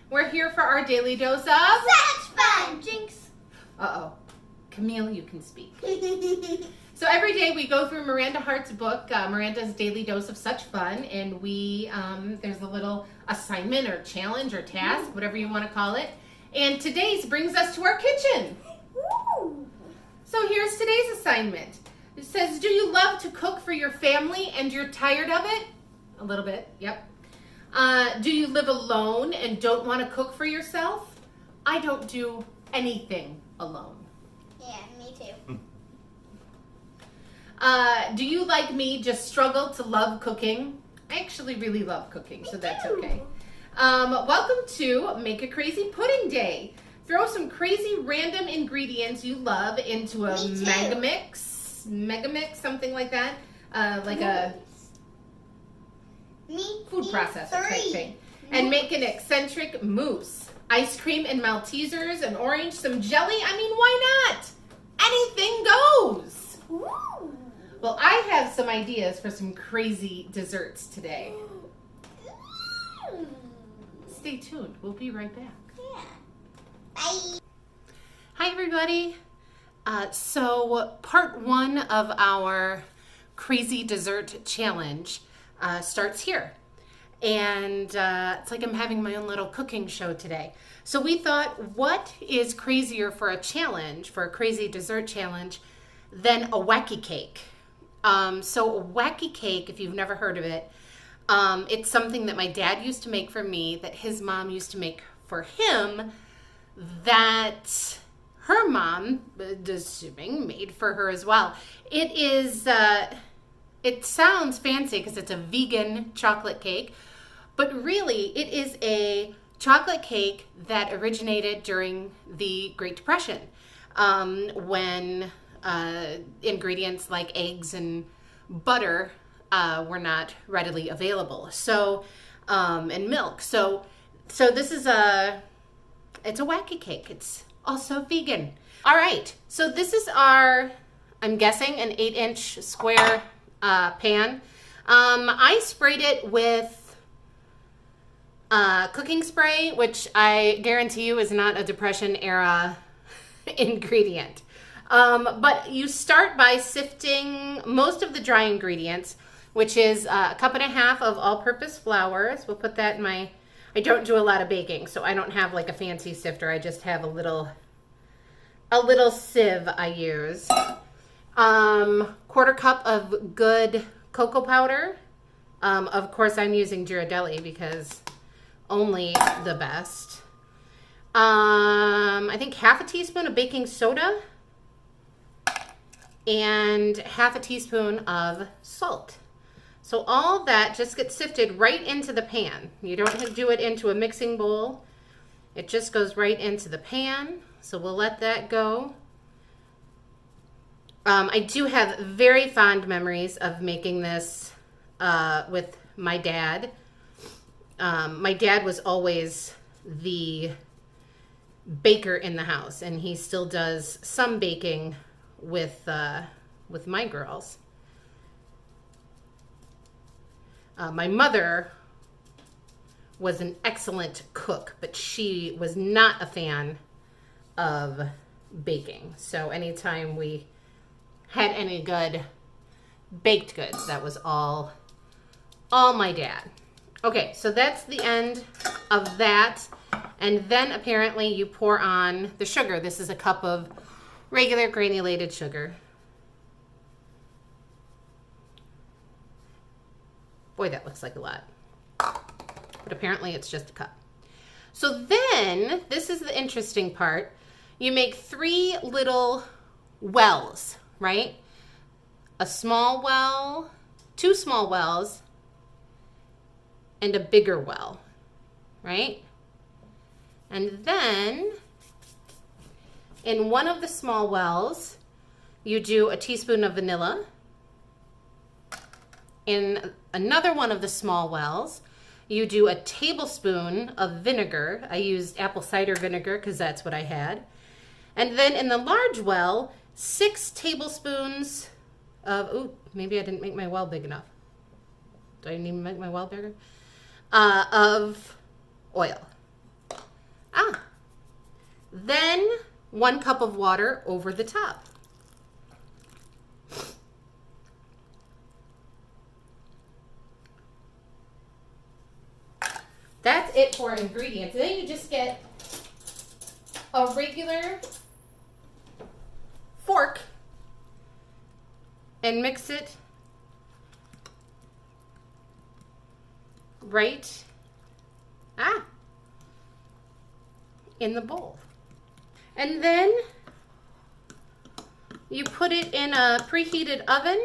We're here for our daily dose of... Such fun! Jinx. Uh-oh. Camille, you can speak. So every day we go through Miranda Hart's book, Miranda's Daily Dose of Such Fun, and we, there's a little assignment or challenge or task, whatever you want to call it. And today's brings us to our kitchen. Ooh. So here's today's assignment. It says, do you love to cook for your family and you're tired of it? A little bit, yep. Do you live alone and don't want to cook for yourself? I don't do anything alone. Yeah, me too. Do you, like me, just struggle to love cooking? I actually really love cooking, so that's okay. Welcome to Make a Crazy Pudding Day. Throw some crazy random ingredients you love into a megamix, something like that, like a food processor type thing, and make an eccentric mousse. Ice cream and Maltesers, an orange, some jelly. I mean, why not? Anything goes. Ooh. Well, I have some ideas for some crazy desserts today. Stay tuned. We'll be right back. Yeah. Bye. Hi, everybody. So part one of our crazy dessert challenge starts here. And it's like I'm having my own little cooking show today. So we thought, what is crazier for a challenge, for a crazy dessert challenge, than a Wacky Cake? So a Wacky Cake, if you've never heard of it, it's something that my dad used to make for me, that his mom used to make for him, that her mom, assuming, made for her as well. It is, it sounds fancy because it's a vegan chocolate cake, but really it is a chocolate cake that originated during the Great Depression, when ingredients like eggs and butter were not readily available. So, and milk. So this is it's a Wacky Cake. It's also vegan. All right. So this is our, I'm guessing, an 8-inch square pan. I sprayed it with cooking spray, which I guarantee you is not a Depression era ingredient. But you start by sifting most of the dry ingredients, which is a cup and a half of all-purpose flour. So we'll put that in my, I don't do a lot of baking, so I don't have like a fancy sifter. I just have a little sieve I use. Quarter cup of good cocoa powder. Of course, I'm using Ghirardelli because only the best. I think half a teaspoon of baking soda and half a teaspoon of salt. So all that just gets sifted right into the pan. You don't have to do it into a mixing bowl. It just goes right into the pan. So we'll let that go. I do have very fond memories of making this with my dad. My dad was always the baker in the house, and he still does some baking with my girls. My mother was an excellent cook, but she was not a fan of baking. So anytime we had any good baked goods, that was all my dad. Okay, so that's the end of that. And then apparently you pour on the sugar. This is a cup of regular granulated sugar. Boy, that looks like a lot. But apparently it's just a cup. So then, this is the interesting part. You make 3 little wells, right? A small well, 2 small wells, and a bigger well, right? And then, in one of the small wells, you do a teaspoon of vanilla. In another one of the small wells, you do a tablespoon of vinegar. I used apple cider vinegar because that's what I had. And then in the large well, 6 tablespoons of, ooh, maybe I didn't make my well big enough. Do I need to make my well bigger? Of oil. Then 1 cup of water over the top. That's it for ingredients. Then you just get a regular fork and mix it right in the bowl. And then you put it in a preheated oven.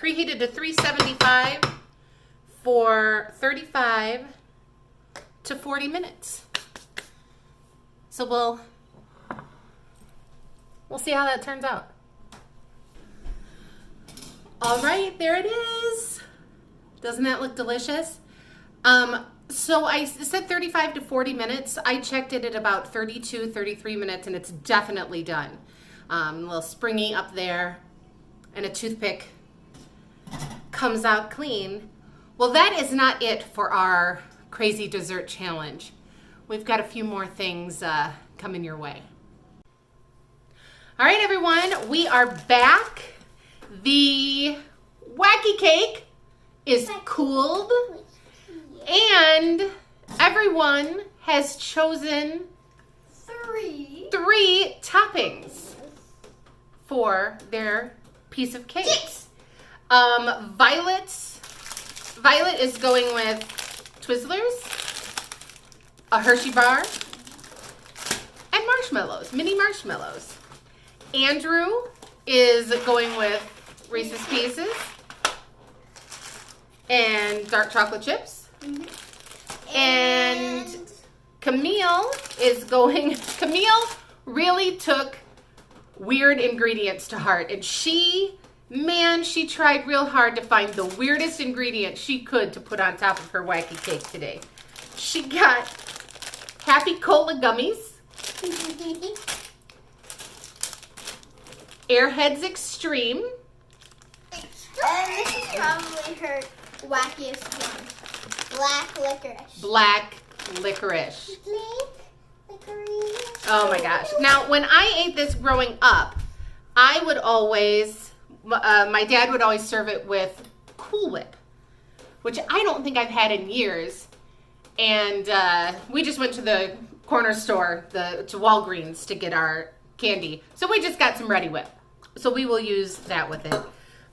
Preheated to 375 for 35 to 40 minutes. So we'll see how that turns out. All right, there it is. Doesn't that look delicious? So I said 35 to 40 minutes. I checked it at about 32, 33 minutes, and it's definitely done. A little springy up there, and a toothpick comes out clean. Well, that is not it for our crazy dessert challenge. We've got a few more things coming your way. All right, everyone, we are back. The Wacky Cake is cooled, and everyone has chosen 3 toppings for their piece of cake. Violet is going with Twizzlers, a Hershey bar, and marshmallows, mini marshmallows. Andrew is going with Reese's Pieces and dark chocolate chips. And Camille really took weird ingredients to heart, and she tried real hard to find the weirdest ingredient she could to put on top of her Wacky Cake today. She got Happy Cola gummies, Airheads Extreme. This is probably her wackiest one. Black licorice. Black licorice. Licorice. Oh my gosh. Now, when I ate this growing up, I would always, my dad would always serve it with Cool Whip, which I don't think I've had in years. And we just went to the corner store, to Walgreens, to get our candy. So we just got some Ready Whip. So we will use that with it.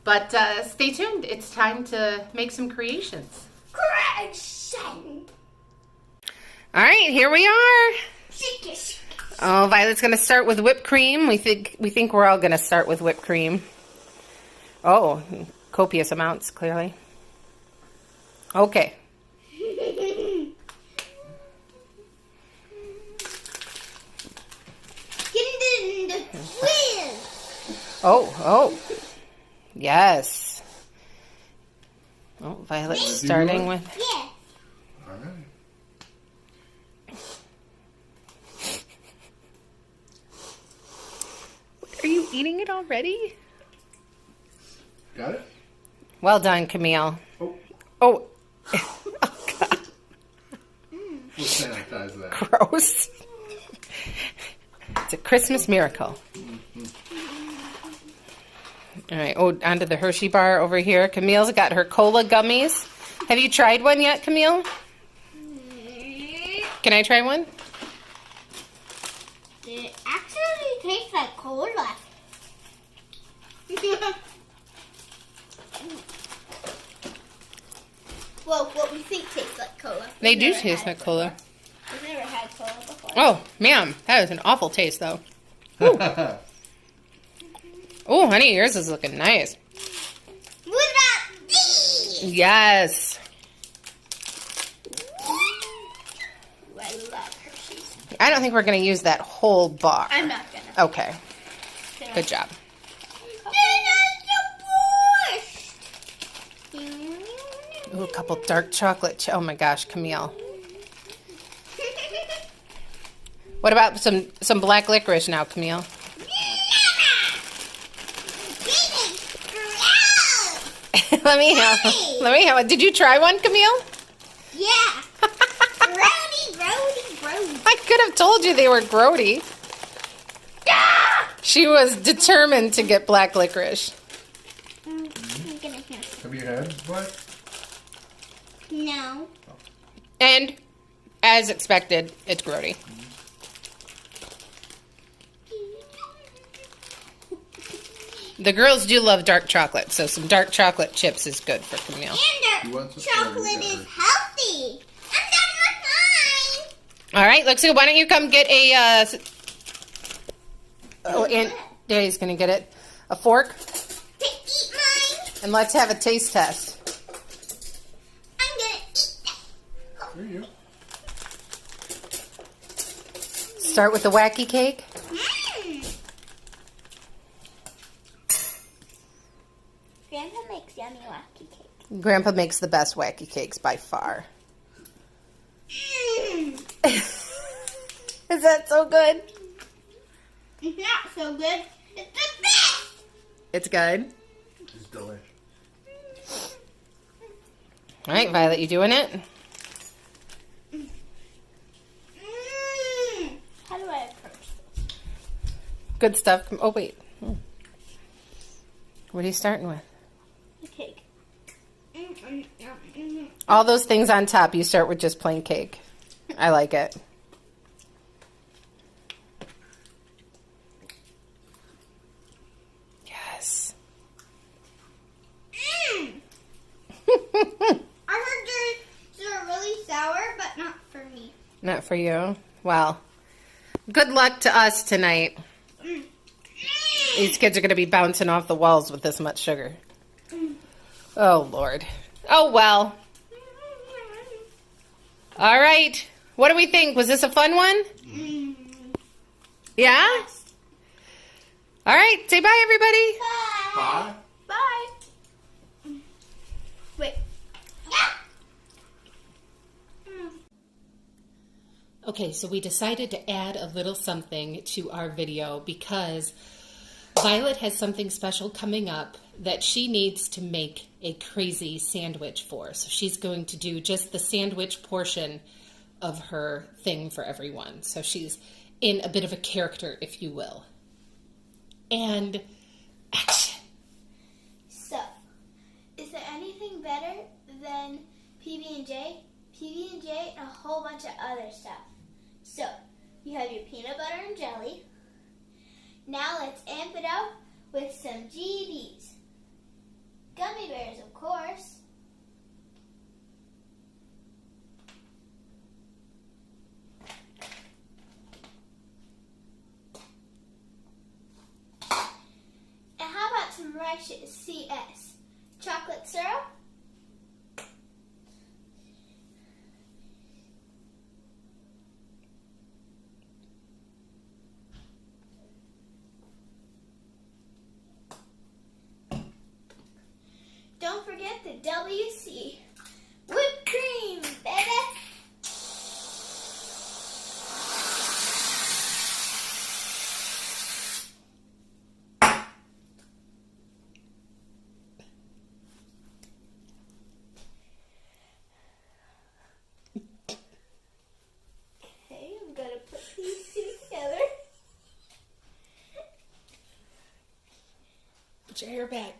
But stay tuned. It's time to make some creations. Creation. All right, here we are. Oh, Violet's going to start with whipped cream. We think we're all going to start with whipped cream. Oh, copious amounts, clearly. Okay. Oh. Yes. Oh, Violet's starting with... Yeah. All right. Are you eating it already? Got it? Well done, Camille. Oh. Oh. Oh, God. We'll sanitize that. Gross. It's a Christmas miracle. All right. Oh, onto the Hershey bar over here. Camille's got her cola gummies. Have you tried one yet, Camille? Can I try one? It actually tastes like cola. Well, what we think tastes like cola. They do taste like cola. I've never had cola before. Oh, ma'am. That is an awful taste, though. Oh, honey, yours is looking nice. What about these? Yes. Ooh, I love Hershey's. I don't think we're going to use that whole bar. I'm not gonna. Okay. Good job. Ooh, a couple dark chocolate. Oh my gosh, Camille. What about some black licorice now, Camille? Let me have it. Did you try one, Camille? Yeah. could have told you they were grody. She was determined to get black licorice. I'm gonna hear. Have you had black? No. And, as expected, it's grody. The girls do love dark chocolate, so some dark chocolate chips is good for Camille. And You want some chocolate strawberry is healthy. I'm done with All right, Lexi, why don't you come get a... Oh, and Daddy's going to get it. A fork. mine. Eat mine. And let's have a taste test. I'm gonna eat that. Here you. Start with the Wacky Cake. Grandpa makes yummy wacky cake. Grandpa makes the best Wacky Cakes by far. Is that so good? It's not so good. It's the best. It's good. It's delicious. All right, Violet, you doing it? How do I approach this? Good stuff. Oh, wait. What are you starting with? The cake. All those things on top, you start with just plain cake. I like it. Yes. I heard they're really sour, but not for me. Not for you. Well, good luck to us tonight. These kids are going to be bouncing off the walls with this much sugar. Oh, Lord. Oh, well. All right. What do we think? Was this a fun one? Yeah? All right. Say bye, everybody. Bye. Bye. Wait. Okay, so we decided to add a little something to our video because Violet has something special coming up that she needs to make a crazy sandwich for. So she's going to do just the sandwich portion of her thing for everyone. So she's in a bit of a character, if you will. And action. So, is there anything better than PB&J? PB&J and a whole bunch of other stuff. So, you have your peanut butter and jelly. Now let's amp it up with some GBs. Gummy bears, of course. And how about some Righteous CS? Chocolate syrup? Don't forget the WC. Whipped cream, baby! Okay, I'm gonna put these two together. Put your hair back.